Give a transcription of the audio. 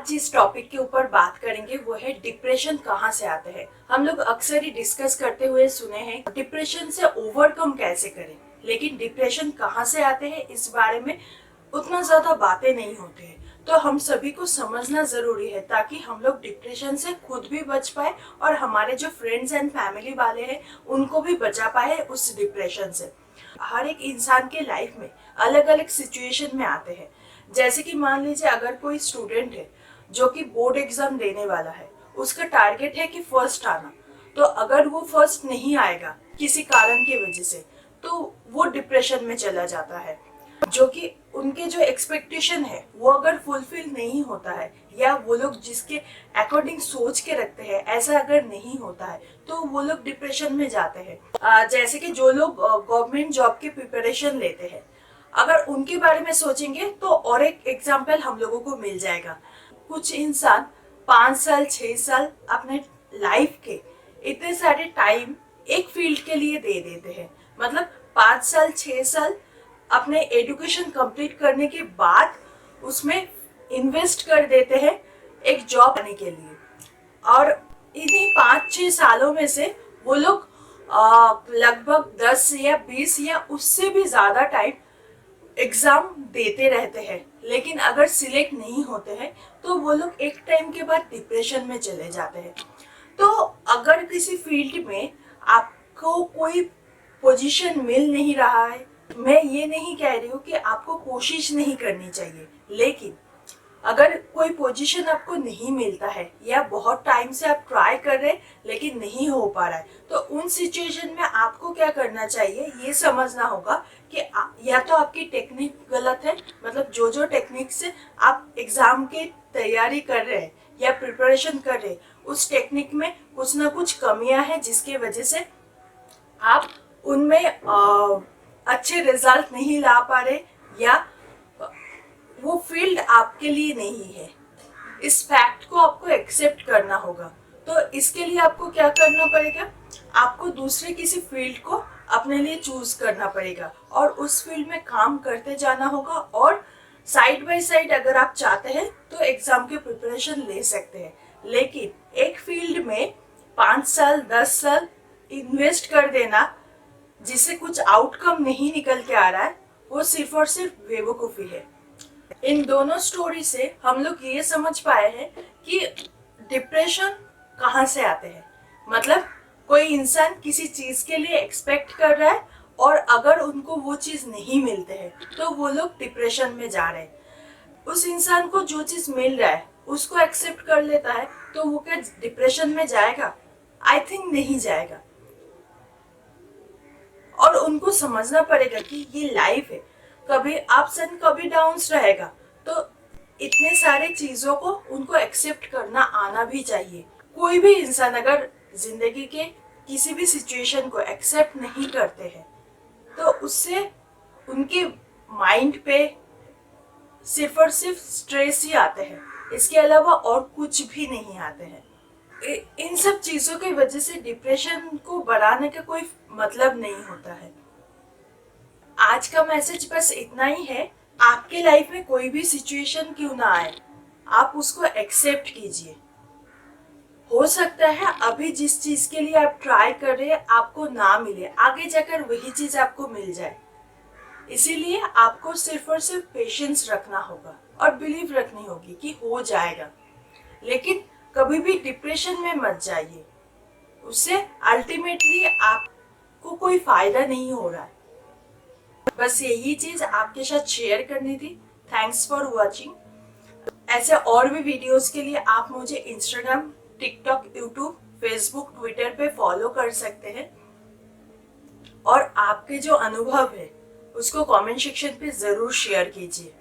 आज जिस टॉपिक के ऊपर बात करेंगे वो है डिप्रेशन कहाँ से आते हैं। हम लोग अक्सर ही डिस्कस करते हुए सुने हैं डिप्रेशन से ओवरकम कैसे करें, लेकिन डिप्रेशन कहाँ से आते हैं इस बारे में उतना ज्यादा बातें नहीं होते हैं। तो हम सभी को समझना जरूरी है ताकि हम लोग डिप्रेशन से खुद भी बच पाए और हमारे जो फ्रेंड्स एंड फैमिली वाले हैं उनको भी बचा पाए उस डिप्रेशन से। हर एक इंसान के लाइफ में अलग अलग सिचुएशन में आते हैं। जैसे कि मान लीजिए अगर कोई स्टूडेंट है जो कि बोर्ड एग्जाम देने वाला है, उसका टारगेट है कि फर्स्ट आना, तो अगर वो फर्स्ट नहीं आएगा किसी कारण की वजह से तो वो डिप्रेशन में चला जाता है। जो कि उनके जो एक्सपेक्टेशन है वो अगर फुलफिल नहीं होता है या वो लोग जिसके अकॉर्डिंग सोच के रखते हैं ऐसा अगर नहीं होता है तो वो लोग डिप्रेशन में जाते हैं। जैसे कि जो लोग गवर्नमेंट जॉब की प्रिपरेशन लेते हैं, अगर उनके बारे में सोचेंगे तो और एक एग्जाम्पल हम लोगों को मिल जाएगा। कुछ इंसान 5 साल 6 साल अपने लाइफ के इतने सारे टाइम एक फील्ड के लिए दे देते हैं। मतलब 5 साल 6 साल अपने एजुकेशन कंप्लीट करने के बाद उसमें इन्वेस्ट कर देते हैं एक जॉब आने के लिए, और इन्हीं 5-6 सालों में से वो लोग लगभग 10 या 20 या उससे भी ज्यादा टाइम एग्जाम देते रहते हैं, लेकिन अगर सिलेक्ट नहीं होते हैं तो वो लोग एक टाइम के बाद डिप्रेशन में चले जाते हैं। तो अगर किसी फील्ड में आपको कोई पोजीशन मिल नहीं रहा है, मैं ये नहीं कह रही हूँ कि आपको कोशिश नहीं करनी चाहिए, लेकिन अगर कोई पोजीशन आपको नहीं मिलता है या बहुत टाइम से आप ट्राई कर रहे हैं लेकिन नहीं हो पा रहा है, तो उन सिचुएशन में आपको क्या करना चाहिए ये समझना होगा कि या तो आपकी टेक्निक गलत है, मतलब जो टेक्निक से आप एग्जाम की तैयारी कर रहे हैं या प्रिपरेशन कर रहे हैं उस टेक्निक में कुछ ना कुछ कमियां हैं जिसकी वजह से आप उनमें अच्छे रिजल्ट नहीं ला पा रहे या वो फील्ड आपके लिए नहीं है। इस फैक्ट को आपको एक्सेप्ट करना होगा। तो इसके लिए आपको क्या करना पड़ेगा, आपको दूसरे किसी फील्ड को अपने लिए चूज करना पड़ेगा और उस फील्ड में काम करते जाना होगा, और साइड बाय साइड अगर आप चाहते हैं तो एग्जाम की प्रिपरेशन ले सकते हैं। लेकिन एक फील्ड में 5 साल 10 साल इन्वेस्ट कर देना जिससे कुछ आउटकम नहीं निकल के आ रहा है, वो सिर्फ और सिर्फ बेवकूफी है। इन दोनों स्टोरी से हम लोग ये समझ पाए हैं कि डिप्रेशन कहाँ से आते हैं। मतलब कोई इंसान किसी चीज के लिए एक्सपेक्ट कर रहा है और अगर उनको वो चीज नहीं मिलते हैं तो वो लोग डिप्रेशन में जा रहे हैं। उस इंसान को जो चीज मिल रहा है उसको एक्सेप्ट कर लेता है तो वो क्या डिप्रेशन में जाएगा? आई थिंक नहीं जाएगा। और उनको समझना पड़ेगा कि ये लाइफ है, कभी अप्स एंड कभी डाउन्स रहेगा, तो इतने सारे चीजों को उनको एक्सेप्ट करना आना भी चाहिए। कोई भी इंसान अगर जिंदगी के किसी भी सिचुएशन को एक्सेप्ट नहीं करते हैं तो उससे उनके माइंड पे सिर्फ और सिर्फ स्ट्रेस ही आते हैं, इसके अलावा और कुछ भी नहीं आते हैं। इन सब चीजों की वजह से डिप्रेशन को बढ़ाने का कोई मतलब नहीं होता है। आज का मैसेज बस इतना ही है, आपके लाइफ में कोई भी सिचुएशन क्यों ना आए आप उसको एक्सेप्ट कीजिए। हो सकता है अभी जिस चीज के लिए आप ट्राई कर रहे हैं आपको ना मिले, आगे जाकर वही चीज आपको मिल जाए। इसीलिए आपको सिर्फ और सिर्फ पेशेंस रखना होगा और बिलीव रखनी होगी कि हो जाएगा। लेकिन कभी भी डिप्रेशन में मत जाइए, उससे अल्टीमेटली आपको कोई फायदा नहीं हो रहा है। बस यही चीज आपके साथ शेयर करनी थी। Thanks for watching. ऐसे और भी वीडियोस के लिए आप मुझे Instagram, TikTok, YouTube, Facebook, Twitter पे फॉलो कर सकते हैं, और आपके जो अनुभव है उसको कमेंट सेक्शन पे जरूर शेयर कीजिए।